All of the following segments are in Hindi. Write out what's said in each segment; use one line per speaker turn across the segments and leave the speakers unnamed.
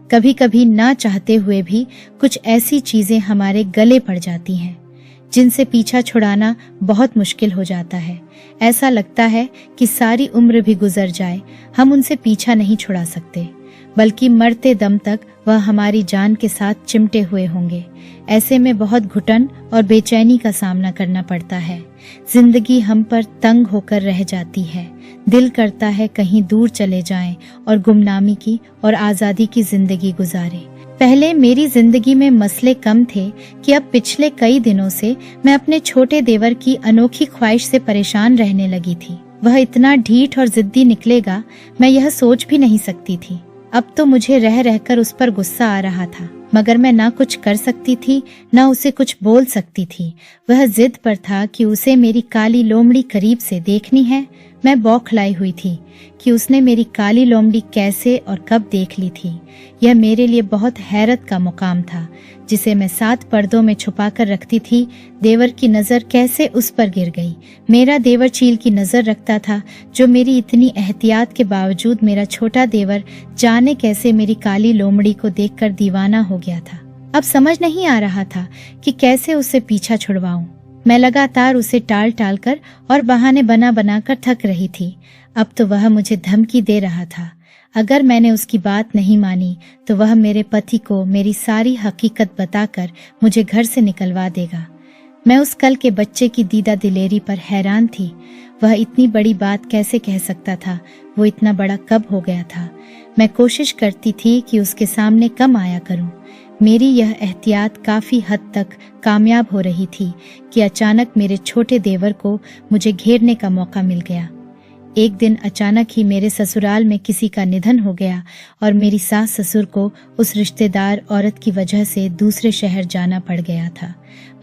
कभी कभी ना चाहते हुए भी कुछ ऐसी चीजें हमारे गले पड़ जाती हैं जिनसे पीछा छुड़ाना बहुत मुश्किल हो जाता है। ऐसा लगता है कि सारी उम्र भी गुजर जाए, हम उनसे पीछा नहीं छुड़ा सकते, बल्कि मरते दम तक वह हमारी जान के साथ चिमटे हुए होंगे। ऐसे में बहुत घुटन और बेचैनी का सामना करना पड़ता है। जिंदगी हम पर तंग होकर रह जाती है। दिल करता है कहीं दूर चले जाएं और गुमनामी की और आज़ादी की जिंदगी गुजारें। पहले मेरी जिंदगी में मसले कम थे कि अब पिछले कई दिनों से मैं अपने छोटे देवर की अनोखी ख्वाहिश से परेशान रहने लगी थी। वह इतना ढीठ और जिद्दी निकलेगा, मैं यह सोच भी नहीं सकती थी। अब तो मुझे रह रहकर उस पर गुस्सा आ रहा था, मगर मैं ना कुछ कर सकती थी ना उसे कुछ बोल सकती थी। वह जिद पर था कि उसे मेरी काली लोमड़ी करीब से देखनी है। मैं बौखलाई हुई थी कि उसने मेरी काली लोमड़ी कैसे और कब देख ली थी। यह मेरे लिए बहुत हैरत का मुकाम था, जिसे मैं 7 पर्दों में छुपा कर रखती थी। देवर की नज़र कैसे उस पर गिर गई। मेरा देवर चील की नज़र रखता था, जो मेरी इतनी एहतियात के बावजूद मेरा छोटा देवर जाने कैसे मेरी काली लोमड़ी को देखकर दीवाना हो गया था। अब समझ नहीं आ रहा था कि कैसे उससे पीछा छुड़वाऊं। मैं लगातार उसे टाल टाल कर और बहाने बना बना कर थक रही थी। अब तो वह मुझे धमकी दे रहा था। अगर मैंने उसकी बात नहीं मानी तो वह मेरे पति को मेरी सारी हकीकत बताकर मुझे घर से निकलवा देगा। मैं उस कल के बच्चे की दीदा दिलेरी पर हैरान थी। वह इतनी बड़ी बात कैसे कह सकता था? वो इतना बड़ा कब हो गया था? मैं कोशिश करती थी कि उसके सामने कम आया करूं। मेरी यह एहतियात काफी हद तक कामयाब हो रही थी कि अचानक मेरे छोटे देवर को मुझे घेरने का मौका मिल गया। एक दिन अचानक ही मेरे ससुराल में किसी का निधन हो गया और मेरी सास ससुर को उस रिश्तेदार औरत की वजह से दूसरे शहर जाना पड़ गया था।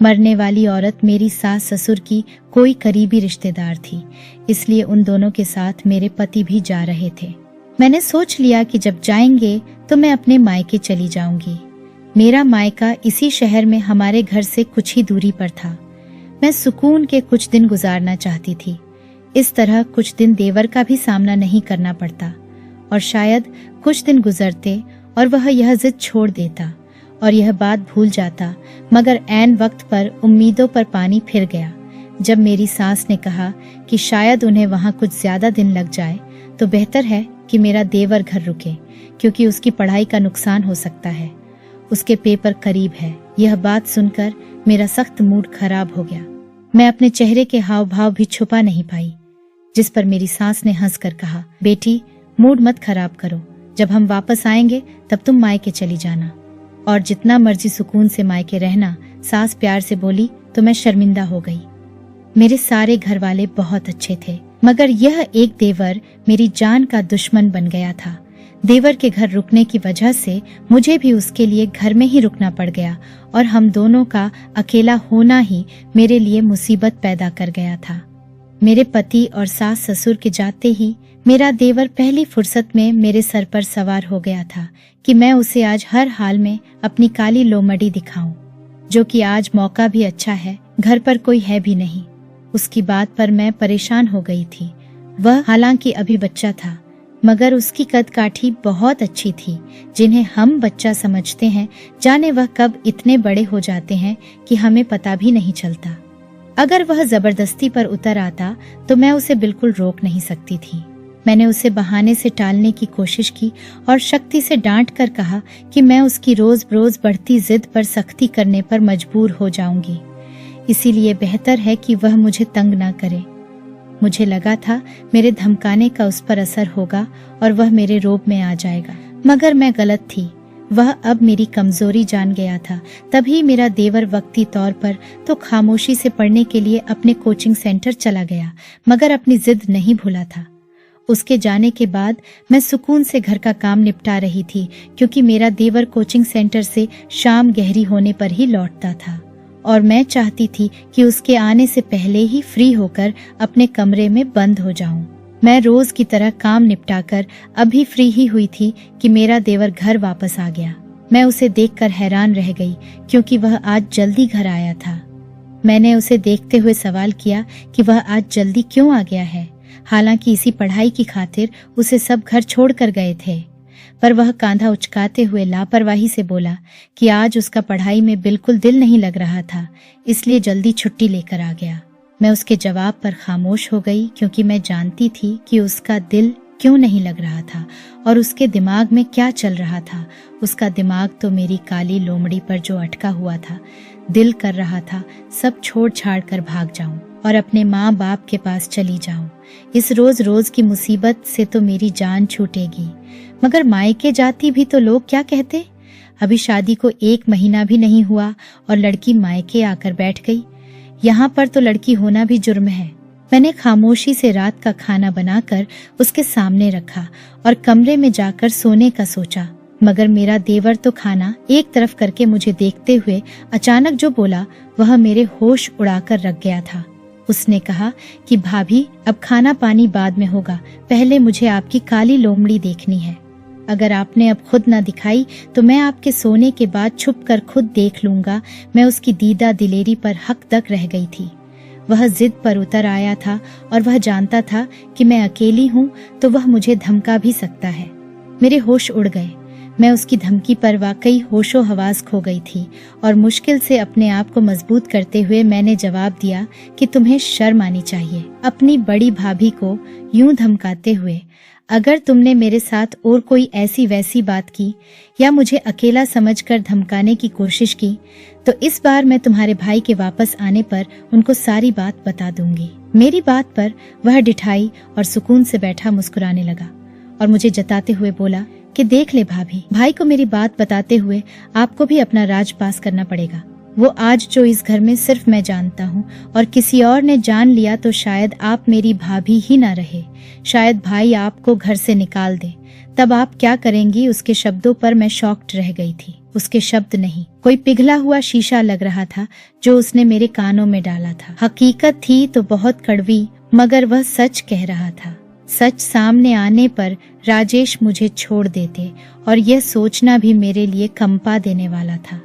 मरने वाली औरत मेरी सास ससुर की कोई करीबी रिश्तेदार थी, इसलिए उन दोनों के साथ मेरे पति भी जा रहे थे। मैंने सोच लिया कि जब जाएंगे तो मैं अपने मायके चली जाऊंगी। मेरा मायका इसी शहर में हमारे घर से कुछ ही दूरी पर था। मैं सुकून के कुछ दिन गुजारना चाहती थी। इस तरह कुछ दिन देवर का भी सामना नहीं करना पड़ता और शायद कुछ दिन गुजरते और वह यह जिद छोड़ देता और यह बात भूल जाता। मगर ऐन वक्त पर उम्मीदों पर पानी फिर गया। जब मेरी सास ने कहा कि शायद उन्हें वहां कुछ ज्यादा दिन लग जाए तो बेहतर है कि मेरा देवर घर रुके, क्योंकि उसकी पढ़ाई का नुकसान हो सकता है। उसके पेपर करीब है। यह बात सुनकर मेरा सख्त मूड खराब हो गया। मैं अपने चेहरे के हाव भाव भी छुपा नहीं पाई, जिस पर मेरी सास ने हंसकर कहा, बेटी मूड मत खराब करो, जब हम वापस आएंगे तब तुम मायके चली जाना और जितना मर्जी सुकून से मायके रहना। सास प्यार से बोली तो मैं शर्मिंदा हो गई। मेरे सारे घर वाले बहुत अच्छे थे, मगर यह एक देवर मेरी जान का दुश्मन बन गया था। देवर के घर रुकने की वजह से मुझे भी उसके लिए घर में ही रुकना पड़ गया और हम दोनों का अकेला होना ही मेरे लिए मुसीबत पैदा कर गया था। मेरे पति और सास ससुर के जाते ही मेरा देवर पहली फुर्सत में मेरे सर पर सवार हो गया था कि मैं उसे आज हर हाल में अपनी काली लोमड़ी दिखाऊं, जो कि आज मौका भी अच्छा है, घर पर कोई है भी नहीं। उसकी बात पर मैं परेशान हो गई थी। वह हालांकि अभी बच्चा था, मगर उसकी कद काठी बहुत अच्छी थी। जिन्हें हम बच्चा समझते हैं, जाने वह कब इतने बड़े हो जाते हैं कि हमें पता भी नहीं चलता। अगर वह जबरदस्ती पर उतर आता तो मैं उसे बिल्कुल रोक नहीं सकती थी। मैंने उसे बहाने से टालने की कोशिश की और शक्ति से डांट कर कहा कि मैं उसकी रोज रोज बढ़ती जिद पर सख्ती करने पर मजबूर हो जाऊंगी, इसीलिए बेहतर है कि वह मुझे तंग ना करे। मुझे लगा था मेरे धमकाने का उस पर असर होगा और वह मेरे रोब में आ जाएगा, मगर मैं गलत थी। वह अब मेरी कमजोरी जान गया था। तभी मेरा देवर वक्ती तौर पर तो खामोशी से पढ़ने के लिए अपने कोचिंग सेंटर चला गया, मगर अपनी जिद नहीं भूला था। उसके जाने के बाद मैं सुकून से घर का काम निपटा रही थी, क्योंकि मेरा देवर कोचिंग सेंटर से शाम गहरी होने पर ही लौटता था और मैं चाहती थी कि उसके आने से पहले ही फ्री होकर अपने कमरे में बंद हो जाऊं। मैं रोज की तरह काम निपटाकर अभी फ्री ही हुई थी कि मेरा देवर घर वापस आ गया। मैं उसे देखकर हैरान रह गई, क्योंकि वह आज जल्दी घर आया था। मैंने उसे देखते हुए सवाल किया कि वह आज जल्दी क्यों आ गया है, हालांकि इसी पढ़ाई की खातिर उसे सब घर छोड़कर गए थे। पर वह कांधा उचकाते हुए लापरवाही से बोला कि आज उसका पढ़ाई में बिल्कुल दिल नहीं लग रहा था, इसलिए जल्दी छुट्टी लेकर आ गया। मैं उसके जवाब पर खामोश हो गई, क्योंकि मैं जानती थी कि उसका दिल क्यों नहीं लग रहा था और उसके दिमाग में क्या चल रहा था। उसका दिमाग तो मेरी काली लोमड़ी पर जो अटका हुआ था। दिल कर रहा था सब छोड़ छाड़ कर भाग जाऊं और अपने माँ बाप के पास चली जाऊं। इस रोज रोज की मुसीबत से तो मेरी जान छूटेगी, मगर मायके जाती भी तो लोग क्या कहते। अभी शादी को 1 महीना भी नहीं हुआ और लड़की मायके आकर बैठ गई। यहाँ पर तो लड़की होना भी जुर्म है। मैंने खामोशी से रात का खाना बनाकर उसके सामने रखा और कमरे में जाकर सोने का सोचा, मगर मेरा देवर तो खाना एक तरफ करके मुझे देखते हुए अचानक जो बोला वह मेरे होश उड़ाकर रख गया था। उसने कहा कि भाभी, अब खाना पानी बाद में होगा, पहले मुझे आपकी काली लोमड़ी देखनी है। अगर आपने अब खुद न दिखाई तो मैं आपके सोने के बाद छुप कर खुद देख लूंगा। मैं उसकी दीदा दिलेरी पर हक तक रह गई थी। वह जिद पर उतर आया था और वह जानता था कि मैं अकेली हूँ तो वह मुझे धमका भी सकता है। मेरे होश उड़ गए। मैं उसकी धमकी पर वाकई होशो हवास खो गई थी और मुश्किल से अपने आप को मजबूत करते हुए मैंने जवाब दिया कि तुम्हें शर्म आनी चाहिए अपनी बड़ी भाभी को यूं धमकाते हुए। अगर तुमने मेरे साथ और कोई ऐसी वैसी बात की या मुझे अकेला समझकर धमकाने की कोशिश की तो इस बार मैं तुम्हारे भाई के वापस आने पर उनको सारी बात बता दूंगी। मेरी बात पर वह डिठाई और सुकून से बैठा मुस्कुराने लगा और मुझे जताते हुए बोला कि देख ले भाभी, भाई को मेरी बात बताते हुए आपको भी अपना राज पास करना पड़ेगा। वो आज जो इस घर में सिर्फ मैं जानता हूँ और किसी और ने जान लिया तो शायद आप मेरी भाभी ही ना रहे, शायद भाई आपको घर से निकाल दे। तब आप क्या करेंगी? उसके शब्दों पर मैं शॉक्ड रह गई थी। उसके शब्द नहीं, कोई पिघला हुआ शीशा लग रहा था जो उसने मेरे कानों में डाला था। हकीकत थी तो बहुत कड़वी, मगर वह सच कह रहा था। सच सामने आने पर राजेश मुझे छोड़ देते और यह सोचना भी मेरे लिए कंपा देने वाला था,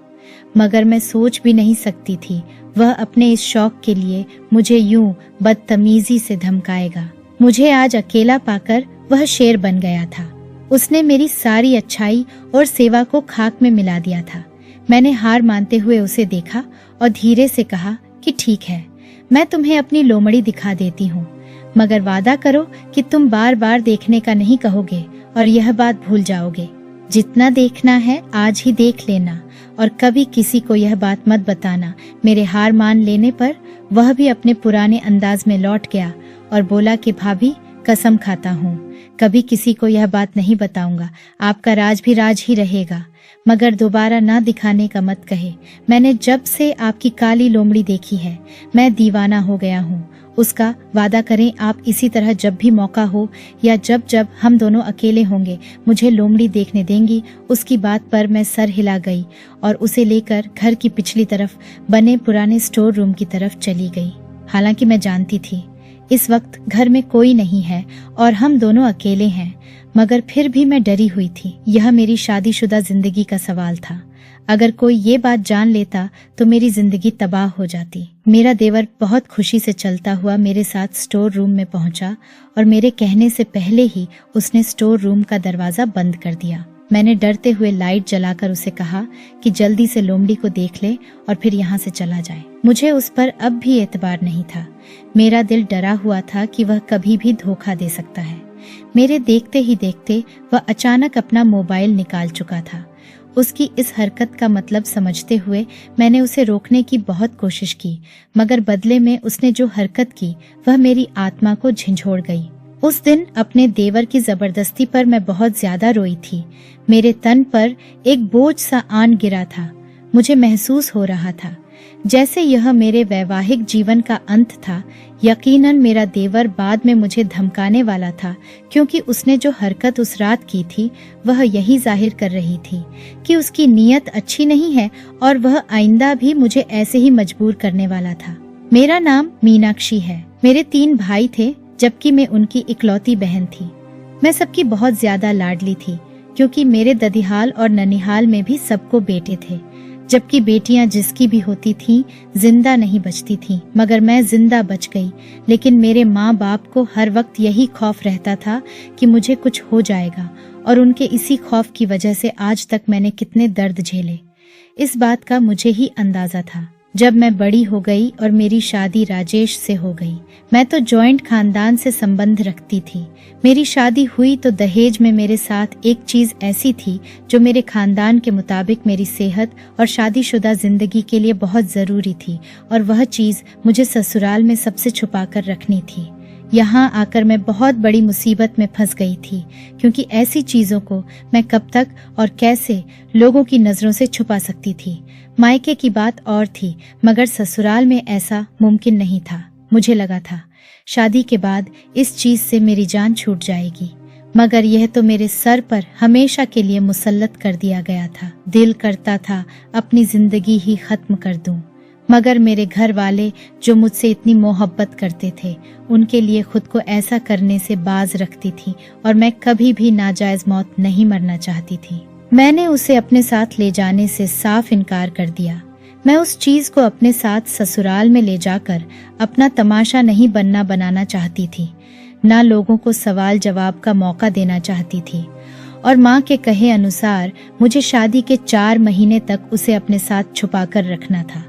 मगर मैं सोच भी नहीं सकती थी वह अपने इस शौक के लिए मुझे यूं बदतमीजी से धमकाएगा। मुझे आज अकेला पाकर वह शेर बन गया था। उसने मेरी सारी अच्छाई और सेवा को खाक में मिला दिया था। मैंने हार मानते हुए उसे देखा और धीरे से कहा कि ठीक है, मैं तुम्हें अपनी लोमड़ी दिखा देती हूँ, मगर वादा करो कि तुम बार बार देखने का नहीं कहोगे और यह बात भूल जाओगे। जितना देखना है आज ही देख लेना और कभी किसी को यह बात मत बताना। मेरे हार मान लेने पर वह भी अपने पुराने अंदाज में लौट गया और बोला कि भाभी, कसम खाता हूँ कभी किसी को यह बात नहीं बताऊंगा। आपका राज भी राज ही रहेगा, मगर दोबारा ना दिखाने का मत कहे। मैंने जब से आपकी काली लोमड़ी देखी है मैं दीवाना हो गया हूँ। उसका वादा करें आप इसी तरह जब भी मौका हो या जब जब हम दोनों अकेले होंगे मुझे लोमड़ी देखने देंगी। उसकी बात पर मैं सर हिला गई और उसे लेकर घर की पिछली तरफ बने पुराने स्टोर रूम की तरफ चली गई। हालांकि मैं जानती थी इस वक्त घर में कोई नहीं है और हम दोनों अकेले हैं, मगर फिर भी मैं डरी हुई थी। यह मेरी शादीशुदा जिंदगी का सवाल था। अगर कोई ये बात जान लेता तो मेरी जिंदगी तबाह हो जाती। मेरा देवर बहुत खुशी से चलता हुआ मेरे साथ स्टोर रूम में पहुंचा और मेरे कहने से पहले ही उसने स्टोर रूम का दरवाजा बंद कर दिया। मैंने डरते हुए लाइट जलाकर उसे कहा कि जल्दी से लोमड़ी को देख ले और फिर यहाँ से चला जाए। मुझे उस पर अब भी एतबार नहीं था। मेरा दिल डरा हुआ था कि वह कभी भी धोखा दे सकता है। मेरे देखते ही देखते वह अचानक अपना मोबाइल निकाल चुका था। उसकी इस हरकत का मतलब समझते हुए मैंने उसे रोकने की बहुत कोशिश की, मगर बदले में उसने जो हरकत की वह मेरी आत्मा को झंझोड़ गई। उस दिन अपने देवर की जबरदस्ती पर मैं बहुत ज्यादा रोई थी। मेरे तन पर एक बोझ सा आन गिरा था। मुझे महसूस हो रहा था जैसे यह मेरे वैवाहिक जीवन का अंत था। यकीनन मेरा देवर बाद में मुझे धमकाने वाला था, क्योंकि उसने जो हरकत उस रात की थी वह यही जाहिर कर रही थी कि उसकी नीयत अच्छी नहीं है और वह आइंदा भी मुझे ऐसे ही मजबूर करने वाला था। मेरा नाम मीनाक्षी है। मेरे 3 भाई थे, जबकि मैं उनकी इकलौती बहन थी। मैं सबकी बहुत ज्यादा लाडली थी, क्योंकि मेरे ददिहाल और ननिहाल में भी सबको बेटे थे, जबकि बेटियां जिसकी भी होती थीं जिंदा नहीं बचती थीं। मगर मैं जिंदा बच गई, लेकिन मेरे माँ बाप को हर वक्त यही खौफ रहता था कि मुझे कुछ हो जाएगा और उनके इसी खौफ की वजह से आज तक मैंने कितने दर्द झेले, इस बात का मुझे ही अंदाजा था। जब मैं बड़ी हो गई और मेरी शादी राजेश से हो गई, मैं तो जॉइंट खानदान से संबंध रखती थी। मेरी शादी हुई तो दहेज में मेरे साथ एक चीज ऐसी थी जो मेरे खानदान के मुताबिक मेरी सेहत और शादीशुदा जिंदगी के लिए बहुत जरूरी थी, और वह चीज मुझे ससुराल में सबसे छुपा कर रखनी थी। यहाँ आकर मैं बहुत बड़ी मुसीबत में फंस गई थी, क्योंकि ऐसी चीजों को मैं कब तक और कैसे लोगों की नजरों से छुपा सकती थी। मायके की बात और थी, मगर ससुराल में ऐसा मुमकिन नहीं था। मुझे लगा था शादी के बाद इस चीज से मेरी जान छूट जाएगी, मगर यह तो मेरे सर पर हमेशा के लिए मुसल्लत कर दिया गया था। दिल करता था अपनी जिंदगी ही खत्म कर दूं, मगर मेरे घर वाले जो मुझसे इतनी मोहब्बत करते थे, उनके लिए खुद को ऐसा करने से बाज रखती थी, और मैं कभी भी नाजायज मौत नहीं मरना चाहती थी। मैंने उसे अपने साथ ले जाने से साफ इनकार कर दिया। मैं उस चीज को अपने साथ ससुराल में ले जाकर अपना तमाशा नहीं बनाना चाहती थी, ना लोगों को सवाल जवाब का मौका देना चाहती थी। और माँ के कहे अनुसार मुझे शादी के 4 महीने तक उसे अपने साथ छुपा कर रखना था,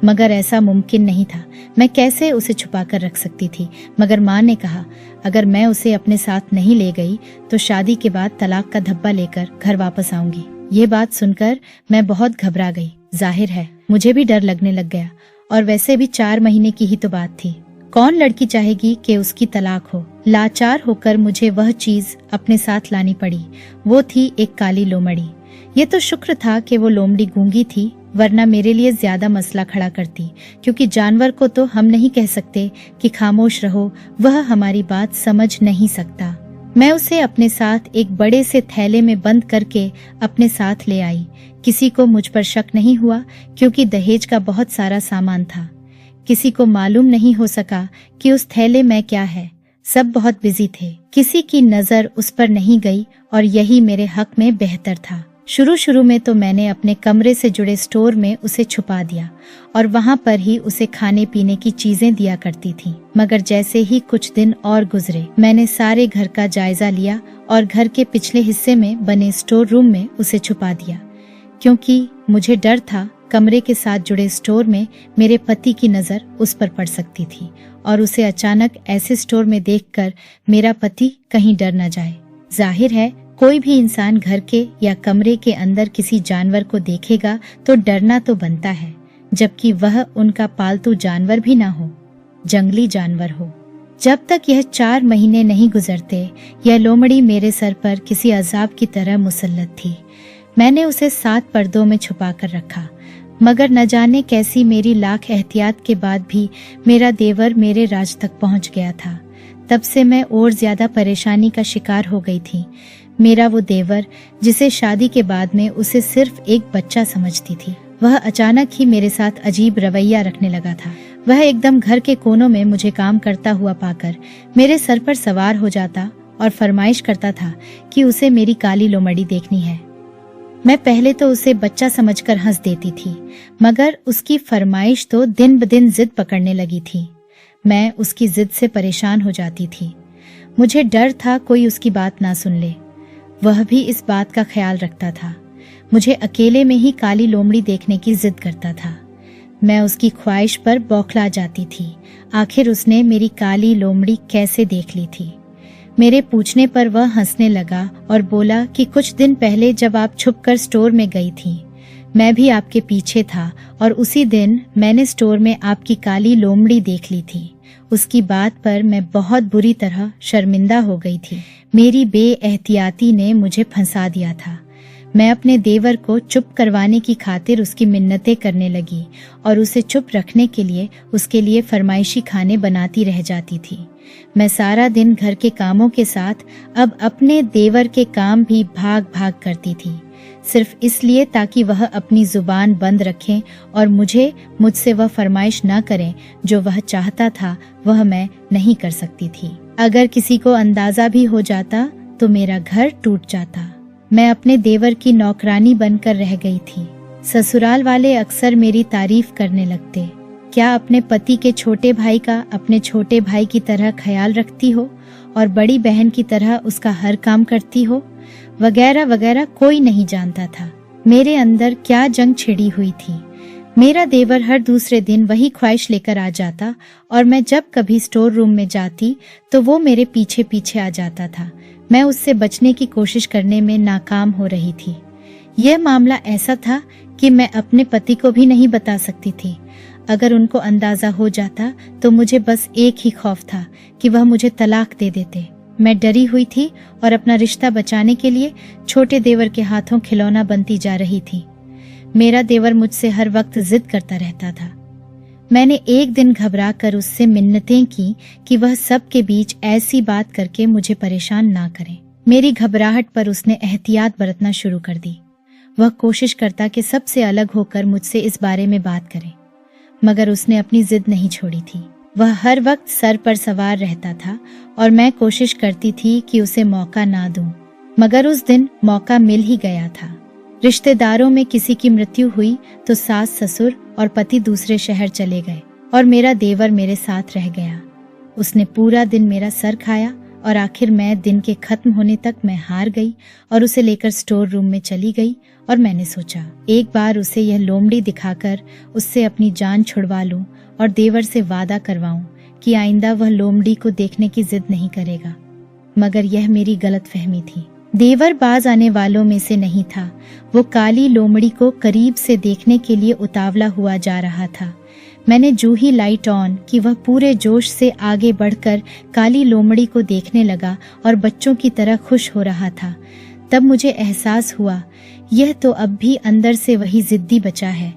मगर ऐसा मुमकिन नहीं था। मैं कैसे उसे छुपा कर रख सकती थी? मगर माँ ने कहा, अगर मैं उसे अपने साथ नहीं ले गई तो शादी के बाद तलाक का धब्बा लेकर घर वापस आऊंगी। ये बात सुनकर मैं बहुत घबरा गई। जाहिर है मुझे भी डर लगने लग गया, और वैसे भी 4 महीने की ही तो बात थी। कौन लड़की चाहेगी कि उसकी तलाक हो? लाचार होकर मुझे वह चीज अपने साथ लानी पड़ी। वो थी एक काली लोमड़ी। ये तो शुक्र था कि वो लोमड़ी गूंगी थी, वरना मेरे लिए ज्यादा मसला खड़ा करती, क्योंकि जानवर को तो हम नहीं कह सकते कि खामोश रहो, वह हमारी बात समझ नहीं सकता। मैं उसे अपने साथ एक बड़े से थैले में बंद करके अपने साथ ले आई। किसी को मुझ पर शक नहीं हुआ, क्योंकि दहेज का बहुत सारा सामान था। किसी को मालूम नहीं हो सका कि उस थैले में क्या है। सब बहुत बिजी थे, किसी की नजर उस पर नहीं गई, और यही मेरे हक में बेहतर था। शुरू में तो मैंने अपने कमरे से जुड़े स्टोर में उसे छुपा दिया, और वहां पर ही उसे खाने पीने की चीजें दिया करती थी। मगर जैसे ही कुछ दिन और गुजरे, मैंने सारे घर का जायजा लिया और घर के पिछले हिस्से में बने स्टोर रूम में उसे छुपा दिया, क्योंकि मुझे डर था कमरे के साथ जुड़े स्टोर में मेरे पति की नजर उस पर पड़ सकती थी, और उसे अचानक ऐसे स्टोर में देखकर मेरा पति कहीं डर न जाए। जाहिर है कोई भी इंसान घर के या कमरे के अंदर किसी जानवर को देखेगा तो डरना तो बनता है, जबकि वह उनका पालतू जानवर भी ना हो, जंगली जानवर हो। जब तक यह 4 महीने नहीं गुजरते, यह लोमड़ी मेरे सर पर किसी अजाब की तरह मुसल्लत थी। मैंने उसे 7 पर्दों में छुपा कर रखा, मगर न जाने कैसी मेरी लाख एहतियात के बाद भी मेरा देवर मेरे राज तक पहुंच गया था। तब से मैं और ज्यादा परेशानी का शिकार हो गई थी। मेरा वो देवर, जिसे शादी के बाद में उसे सिर्फ एक बच्चा समझती थी, वह अचानक ही मेरे साथ अजीब रवैया रखने लगा था। वह एकदम घर के कोनों में मुझे काम करता हुआ पाकर मेरे सर पर सवार हो जाता और फरमाइश करता था कि उसे मेरी काली लोमड़ी देखनी है। मैं पहले तो उसे बच्चा समझकर हंस देती थी, मगर उसकी फरमाइश तो दिन ब दिन जिद पकड़ने लगी थी। मैं उसकी जिद से परेशान हो जाती थी। मुझे डर था कोई उसकी बात ना सुन ले। वह भी इस बात का ख्याल रखता था। मुझे अकेले में ही काली लोमड़ी देखने की जिद करता था। मैं उसकी ख्वाहिश पर बौखला जाती थी। आखिर उसने मेरी काली लोमड़ी कैसे देख ली थी? मेरे पूछने पर वह हंसने लगा और बोला कि कुछ दिन पहले जब आप छुपकर स्टोर में गई थी, मैं भी आपके पीछे था, और उसी दिन मैंने स्टोर में आपकी काली लोमड़ी देख ली थी। उसकी बात पर मैं बहुत बुरी तरह शर्मिंदा हो गई थी। मेरी बेएहतियाती ने मुझे फंसा दिया था। मैं अपने देवर को चुप करवाने की खातिर उसकी मिन्नतें करने लगी, और उसे चुप रखने के लिए उसके लिए फरमाइशी खाने बनाती रह जाती थी। मैं सारा दिन घर के कामों के साथ अब अपने देवर के काम भी भाग भाग करती थी, सिर्फ इसलिए ताकि वह अपनी जुबान बंद रखें और मुझसे वह फरमाइश न करें जो वह चाहता था वह मैं नहीं कर सकती थी। अगर किसी को अंदाजा भी हो जाता तो मेरा घर टूट जाता। मैं अपने देवर की नौकरानी बनकर रह गई थी। ससुराल वाले अक्सर मेरी तारीफ करने लगते। क्या अपने पति के छोटे भाई का अपने छोटे भाई की तरह ख्याल रखती हो और बड़ी बहन की तरह उसका हर काम करती हो? वगैरह वगैरह कोई नहीं जानता था मेरे अंदर क्या जंग छिड़ी हुई थी। मेरा देवर हर दूसरे दिन वही ख्वाहिश लेकर आ जाता और मैं जब कभी स्टोर रूम में जाती तो वो मेरे पीछे पीछे आ जाता था। मैं उससे बचने की कोशिश करने में नाकाम हो रही थी। यह मामला ऐसा था कि मैं अपने पति को भी नहीं बता सकती थी। अगर उनको अंदाजा हो जाता तो मुझे बस एक ही खौफ था कि वह मुझे तलाक दे देते। मैं डरी हुई थी और अपना रिश्ता बचाने के लिए छोटे देवर के हाथों खिलौना बनती जा रही थी। मेरा देवर मुझसे हर वक्त जिद करता रहता था। मैंने एक दिन घबरा कर उससे मिन्नतें की कि वह सबके बीच ऐसी बात करके मुझे परेशान ना करे। मेरी घबराहट पर उसने एहतियात बरतना शुरू कर दी। वह कोशिश करता कि सबसे अलग होकर मुझसे इस बारे में बात करे, मगर उसने अपनी जिद नहीं छोड़ी थी। वह हर वक्त सर पर सवार रहता था और मैं कोशिश करती थी कि उसे मौका ना दूं, मगर उस दिन मौका मिल ही गया था। रिश्तेदारों में किसी की मृत्यु हुई तो सास ससुर और पति दूसरे शहर चले गए और मेरा देवर मेरे साथ रह गया। उसने पूरा दिन मेरा सर खाया और आखिर मैं दिन के खत्म होने तक मैं हार गई और उसे लेकर स्टोर रूम में चली गई और मैंने सोचा एक बार उसे यह लोमड़ी दिखाकर उससे अपनी जान छुड़वा लूं और देवर से वादा करवाऊं कि आइंदा वह लोमड़ी को देखने की जिद नहीं करेगा। मगर यह मेरी गलतफहमी थी। देवर बाज आने वालों में से नहीं था। वो काली लोमड़ी को करीब से देखने के लिए उतावला हुआ जा रहा था। मैंने जो ही लाइट ऑन कि वह पूरे जोश से आगे बढ़कर काली लोमड़ी को देखने लगा और बच्चों की तरह खुश हो रहा था। तब मुझे एहसास हुआ यह तो अब भी अंदर से वही जिद्दी बचा है,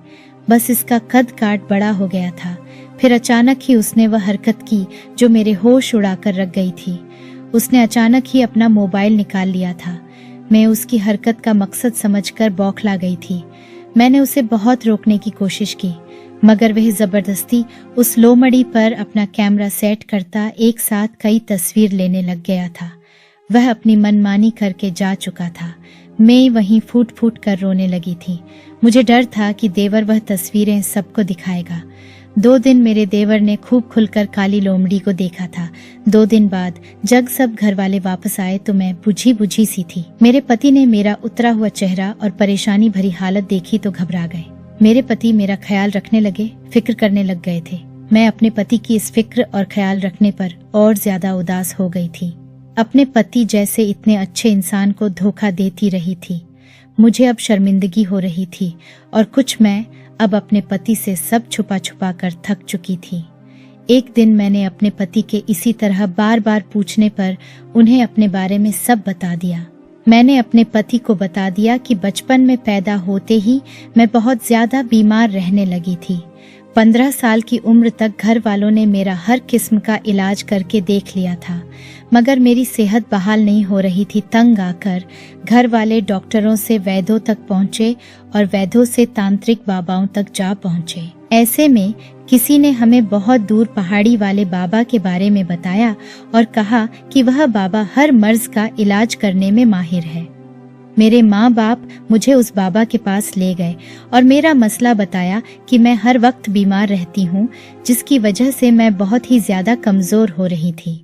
बस इसका कद काट बड़ा हो गया था। फिर अचानक ही उसने वह हरकत की जो मेरे होश उड़ाकर रख गई थी। उसने अचानक ही अपना मोबाइल निकाल लिया था। मैं उसकी हरकत का मकसद समझकर बौखला गई थी। मैंने उसे बहुत रोकने की कोशिश की, मगर वह जबरदस्ती उस लोमड़ी पर अपना कैमरा सेट करता एक साथ कई तस्वीर लेने लग गया था। वह अपनी मनमानी करके जा चुका था। मैं वहीं फूट फूट कर रोने लगी थी। मुझे डर था कि देवर वह तस्वीरें सबको दिखाएगा। 2 दिन मेरे देवर ने खूब खुलकर काली लोमड़ी को देखा था। 2 दिन बाद जब सब घर वाले वापस आए तो मैं बुझी बुझी सी थी। मेरे पति ने मेरा उतरा हुआ चेहरा और परेशानी भरी हालत देखी तो घबरा गए। मेरे पति मेरा ख्याल रखने लगे, फिक्र करने लग गए थे। मैं अपने पति की इस फिक्र और ख्याल रखने पर और ज्यादा उदास हो गई थी। अपने पति जैसे इतने अच्छे इंसान को धोखा देती रही थी। मुझे अब शर्मिंदगी हो रही थी और कुछ मैं अब अपने पति से सब छुपा छुपा कर थक चुकी थी। एक दिन मैंने अपने पति के इसी तरह बार बार पूछने पर उन्हें अपने बारे में सब बता दिया। मैंने अपने पति को बता दिया कि बचपन में पैदा होते ही मैं बहुत ज्यादा बीमार रहने लगी थी। 15 साल की उम्र तक घर वालों ने मेरा हर किस्म का इलाज करके देख लिया था, मगर मेरी सेहत बहाल नहीं हो रही थी। तंग आकर घर वाले डॉक्टरों से वैद्यों तक पहुंचे और वैद्यों से तांत्रिक बाबाओं तक जा पहुंचे। ऐसे में किसी ने हमें बहुत दूर पहाड़ी वाले बाबा के बारे में बताया और कहा कि वह बाबा हर मर्ज का इलाज करने में माहिर है। मेरे माँ बाप मुझे उस बाबा के पास ले गए और मेरा मसला बताया कि मैं हर वक्त बीमार रहती हूँ, जिसकी वजह से मैं बहुत ही ज्यादा कमजोर हो रही थी।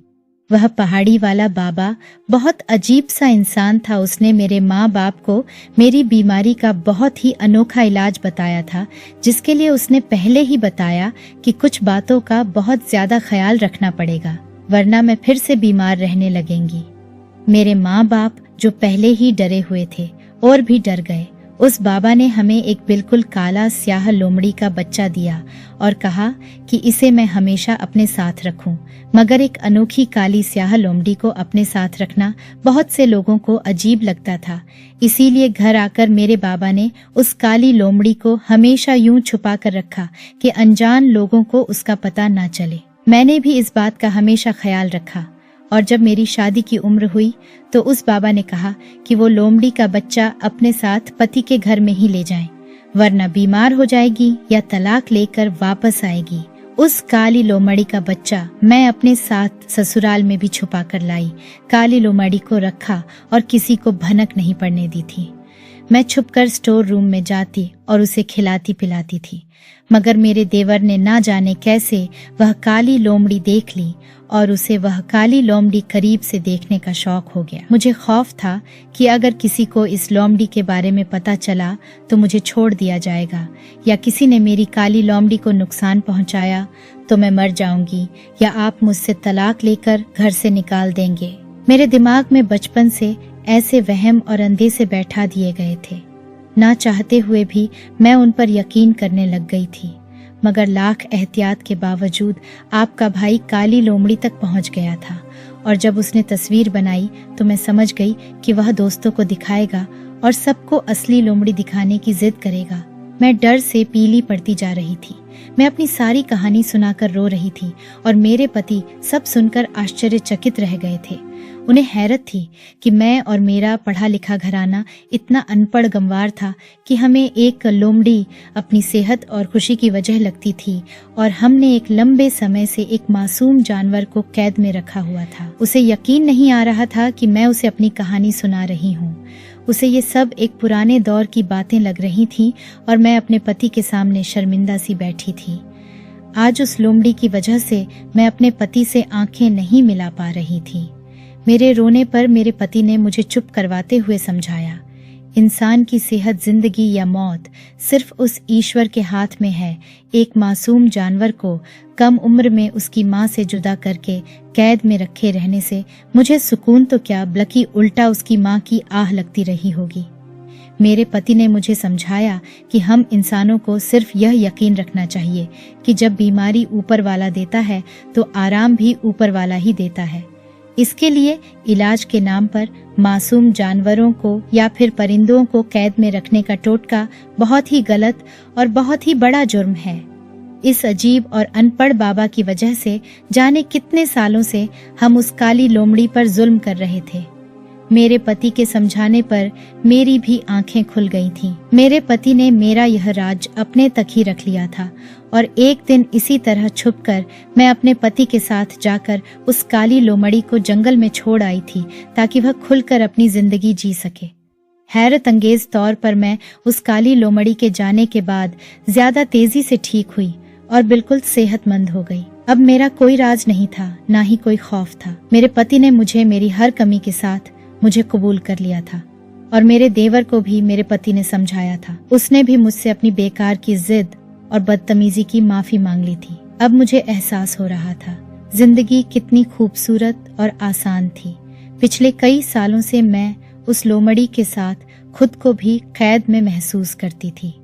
वह पहाड़ी वाला बाबा बहुत अजीब सा इंसान था। उसने मेरे माँ बाप को मेरी बीमारी का बहुत ही अनोखा इलाज बताया था, जिसके लिए उसने पहले ही बताया कि कुछ बातों का बहुत ज्यादा ख्याल रखना पड़ेगा, वरना मैं फिर से बीमार रहने लगेंगी। मेरे माँ बाप जो पहले ही डरे हुए थे और भी डर गए। उस बाबा ने हमें एक बिल्कुल काला स्याह लोमड़ी का बच्चा दिया और कहा कि इसे मैं हमेशा अपने साथ रखूं। मगर एक अनोखी काली स्याह लोमड़ी को अपने साथ रखना बहुत से लोगों को अजीब लगता था। इसीलिए घर आकर मेरे बाबा ने उस काली लोमड़ी को हमेशा यूं छुपा कर रखा कि अनजान लोगों को उसका पता ना चले। मैंने भी इस बात का हमेशा ख्याल रखा और जब मेरी शादी की उम्र हुई तो उस बाबा ने कहा कि वो लोमड़ी का बच्चा अपने साथ पति के घर में ही ले जाएं, वरना बीमार हो जाएगी या तलाक लेकर वापस आएगी। उस काली लोमड़ी का बच्चा मैं अपने साथ ससुराल में भी छुपा कर लाई। काली लोमड़ी को रखा और किसी को भनक नहीं पड़ने दी थी। मैं छुपकर स्टोर रूम में जाती और उसे खिलाती पिलाती थी, मगर मेरे देवर ने ना जाने कैसे वह काली लोमड़ी देख ली और उसे वह काली लोमड़ी करीब से देखने का शौक हो गया। मुझे खौफ था कि अगर किसी को इस लोमड़ी के बारे में पता चला तो मुझे छोड़ दिया जाएगा, या किसी ने मेरी काली लोमड़ी को नुकसान पहुंचाया तो मैं मर जाऊंगी, या आप मुझसे तलाक लेकर घर से निकाल देंगे। मेरे दिमाग में बचपन से ऐसे वहम और अंदेशे बैठा दिए गए थे। ना चाहते हुए भी मैं उन पर यकीन करने लग गई थी, मगर लाख एहतियात के बावजूद आपका भाई काली लोमड़ी तक पहुंच गया था, और जब उसने तस्वीर बनाई तो मैं समझ गई कि वह दोस्तों को दिखाएगा और सबको असली लोमड़ी दिखाने की जिद करेगा। मैं डर से पीली पड़ती जा रही थी। मैं अपनी सारी कहानी सुनाकर रो रही थी और मेरे पति सब सुनकर आश्चर्यचकित रह गए थे। उन्हें हैरत थी कि मैं और मेरा पढ़ा लिखा घराना इतना अनपढ़ गंवार था कि हमें एक लोमड़ी अपनी सेहत और खुशी की वजह लगती थी, और हमने एक लंबे समय से एक मासूम जानवर को कैद में रखा हुआ था। उसे यकीन नहीं आ रहा था कि मैं उसे अपनी कहानी सुना रही हूँ। उसे ये सब एक पुराने दौर की बातें लग रही थीं और मैं अपने पति के सामने शर्मिंदा सी बैठी थी। आज उस लोमड़ी की वजह से मैं अपने पति से आंखें नहीं मिला पा रही थी। मेरे रोने पर मेरे पति ने मुझे चुप करवाते हुए समझाया, इंसान की सेहत, जिंदगी या मौत सिर्फ उस ईश्वर के हाथ में है। एक मासूम जानवर को कम उम्र में उसकी माँ से जुदा करके कैद में रखे रहने से मुझे सुकून तो क्या, बल्कि उल्टा उसकी माँ की आह लगती रही होगी। मेरे पति ने मुझे समझाया कि हम इंसानों को सिर्फ यह यकीन रखना चाहिए कि जब बीमारी ऊपर वाला देता है तो आराम भी ऊपर वाला ही देता है। इसके लिए इलाज के नाम पर मासूम जानवरों को या फिर परिंदों को कैद में रखने का टोटका बहुत ही गलत और बहुत ही बड़ा जुर्म है। इस अजीब और अनपढ़ बाबा की वजह से जाने कितने सालों से हम उस काली लोमड़ी पर जुल्म कर रहे थे। मेरे पति के समझाने पर मेरी भी आंखें खुल गई थीं। मेरे पति ने मेरा यह राज अपने तक ही रख लिया था, और एक दिन इसी तरह छुपकर मैं अपने पति के साथ जाकर उस काली लोमड़ी को जंगल में छोड़ आई थी ताकि वह खुलकर अपनी जिंदगी जी सके। हैरत अंगेज तौर पर मैं उस काली लोमड़ी के जाने के बाद ज्यादा तेजी से ठीक हुई और बिल्कुल सेहतमंद हो गई। अब मेरा कोई राज नहीं था, ना ही कोई खौफ था। मेरे पति ने मुझे मेरी हर कमी के साथ मुझे कबूल कर लिया था, और मेरे देवर को भी मेरे पति ने समझाया था। उसने भी मुझसे अपनी बेकार की जिद और बदतमीजी की माफी मांग ली थी। अब मुझे एहसास हो रहा था जिंदगी कितनी खूबसूरत और आसान थी। पिछले कई सालों से मैं उस लोमड़ी के साथ खुद को भी कैद में महसूस करती थी।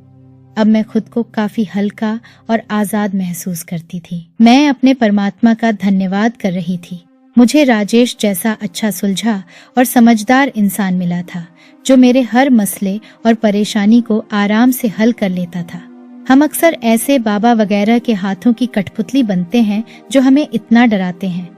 अब मैं खुद को काफी हल्का और आजाद महसूस करती थी। मैं अपने परमात्मा का धन्यवाद कर रही थी। मुझे राजेश जैसा अच्छा सुलझा और समझदार इंसान मिला था जो मेरे हर मसले और परेशानी को आराम से हल कर लेता था। हम अक्सर ऐसे बाबा वगैरह के हाथों की कठपुतली बनते हैं जो हमें इतना डराते हैं,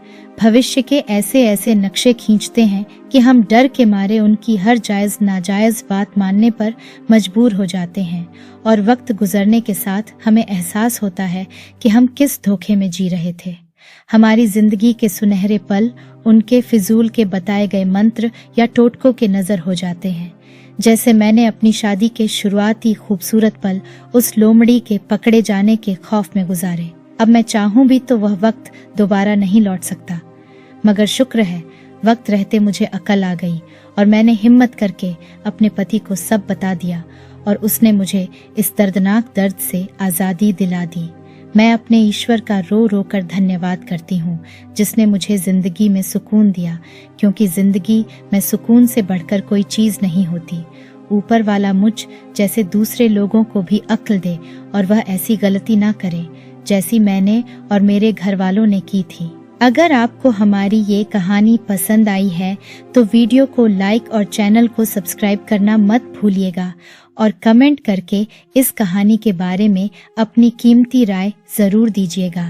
भविष्य के ऐसे ऐसे नक्शे खींचते हैं कि हम डर के मारे उनकी हर जायज नाजायज बात मानने पर मजबूर हो जाते हैं, और वक्त गुजरने के साथ हमें एहसास होता है कि हम किस धोखे में जी रहे थे। हमारी जिंदगी के सुनहरे पल उनके फिजूल के बताए गए मंत्र या टोटकों के नजर हो जाते हैं। जैसे मैंने अपनी शादी के शुरुआती खूबसूरत पल उस लोमड़ी के पकड़े जाने के खौफ में गुजारे। अब मैं चाहूं भी तो वह वक्त दोबारा नहीं लौट सकता, मगर शुक्र है वक्त रहते मुझे अकल आ गई और मैंने हिम्मत करके अपने पति को सब बता दिया, और उसने मुझे इस दर्दनाक दर्द से आजादी दिला दी। मैं अपने ईश्वर का रो रो कर धन्यवाद करती हूँ जिसने मुझे जिंदगी में सुकून दिया, क्योंकि जिंदगी में सुकून से बढ़कर कोई चीज नहीं होती। ऊपर वाला मुझ जैसे दूसरे लोगों को भी अक्ल दे और वह ऐसी गलती ना करे जैसी मैंने और मेरे घर वालों ने की थी। अगर आपको हमारी ये कहानी पसंद आई है तो वीडियो को लाइक और चैनल को सब्सक्राइब करना मत भूलिएगा, और कमेंट करके इस कहानी के बारे में अपनी कीमती राय जरूर दीजिएगा।